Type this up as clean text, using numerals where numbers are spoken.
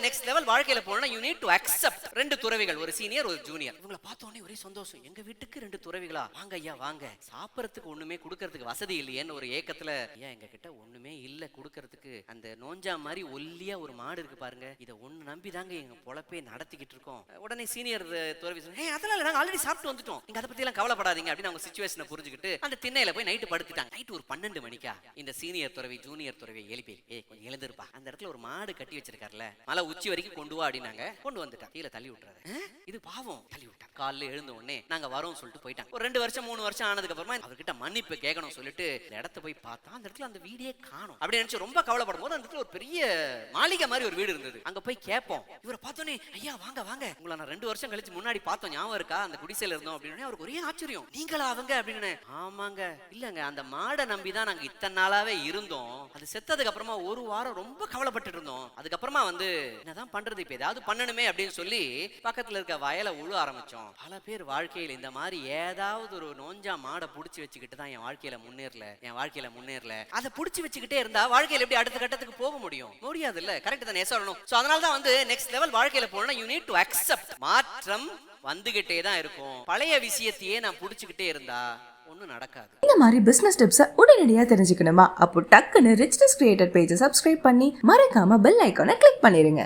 Next level வாழ்க்கையில போனா you need to accept ரெண்டு துறவிகள், ஒரு சீனியர் ஒரு ஜூனியர். இவங்கள பார்த்த உடனே ஒரே சந்தோஷம். எங்க வீட்டுக்கு ரெண்டு துறவிகளா, வாங்க ஐயா வாங்க. சாப்பிடறதுக்கு ஒண்ணுமே கொடுக்கறதுக்கு வசதி இல்லையேன்னு ஒரு ஏக்கத்துல, ஏன் எங்க கிட்ட ஒண்ணுமே இல்ல கொடுக்கறதுக்கு, அந்த நோஞ்சா மாதிரி ஒல்லியா ஒரு மாடு இருக்கு பாருங்க, இதை ஒண்ணு நம்பி தாங்க எங்க பொழப்பே நடத்திக்கிட்டு இருக்கோம். உடனே சீனியர் துறவி சொன்ன, அதெல்லாம் நாங்க ஆல்ரெடி சாப்பிட்டு வந்துட்டோம், நீங்க அதை பத்தி எல்லாம் கவலைப்படாதீங்க அப்படின்னு அவங்க சிச்சுவேஷனை புரிஞ்சுக்கிட்டு அந்த திண்ணையில போய் நைட்டு படுத்துட்டாங்க. நைட்டு ஒரு 12 மணிக்கா இந்த சீனியர் துறவி ஜூனியர் துறவி எழுப்பி, கொஞ்சம் எழுந்திருப்பா, அந்த இடத்துல ஒரு மாடு கட்டி வச்சிருக்காருல, மலை உச்சி வரைக்கும் கொண்டு வா அப்படின்னாங்க. கொண்டு வந்துட்டா, கீழே தள்ளி விட்டுறாரு. இது பாவம், தள்ளி விட்டா. காலைல எழுந்த உடனே நாங்க வரோம் சொல்லிட்டு போயிட்டாங்க. ஒரு 2 வருஷம் 3 வருஷம் ஆனதுக்கு அப்புறமா அவர்கிட்ட மன்னிப்பு கேட்கணும் சொல்லிட்டு இந்த இடத்த போய் பார்த்தா அந்த இடத்துல அந்த வீடியே காணோம். அப்படி நினைச்சு ரொம்ப கவலைப்படும் போது அந்த இடத்துல ஒரு பெரிய மாளிகை மாதிரி ஒரு வீடு இருந்தது. அங்க போய் கேட்போம். இவரை பார்த்தோன்னே, ஐயா வாங்க வாங்க, உங்களை நான் 2 வருஷம் கழிச்சு முன்னாடி பார்த்தோம், ஞாபகம் இருக்கா, அந்த குடிசையில இருந்தோம் அப்படின்னு. அவருக்கு ஒரே ஆச்சரியம், நீங்களா அவங்க அப்படின்னு. ஆமாங்க, இல்லங்க அந்த மாடை நம்பிதான் நாங்க இத்தனை நாளாவே இருந்தோம், அது செத்ததுக்கு அப்புறமா ஒரு வாரம் ரொம்ப கவலைப்பட்டு இருந்தோம், அதுக்கப்புறமா வந்து என்னதான் பண்றது, இப்ப ஏதாவது பண்ணணுமே அப்படின்னு சொல்லி பக்கத்துல இருக்க வயலை உழு ஆரம்பிச்சோம். பல பேர் வாழ்க்கையில் இந்த மாதிரி ஏதாவது ஒரு நோஞ்சா மாடை புடிச்சு வச்சுக்கிட்டு தான் என் வாழ்க்கையில முன்னேறல, அதை புடிச்சு வச்சுக்கிட்டே இருந்தா வாழ்க்கையில எப்படி அடுத்த கட்டத்துக்கு போக முடியும்? முடியாது இல்ல, கரெக்ட் தானே சொல்லணும். சோ அதனால தான் வந்து நெக்ஸ்ட் லெவல் வாழ்க்கையில போனா யூ நீட் டு அக்செப்ட். மாற்றம் வந்துகிட்டே தான் இருக்கும். பழைய விஷயத்தையே நான் புடிச்சுக்கிட்டே இருந்தா ஒன்னும் நடக்காது. இந்த மாதிரி பிசினஸ் டிப்ஸை உடனடியாக தெரிஞ்சுக்கணுமா? அப்போ டக்குன்னு ரிச்னஸ் கிரியேட்டர் பேஜை சப்ஸ்கிரைப் பண்ணி மறக்காம பெல் ஐக்கானை கிளிக் பண்ணிருங்க.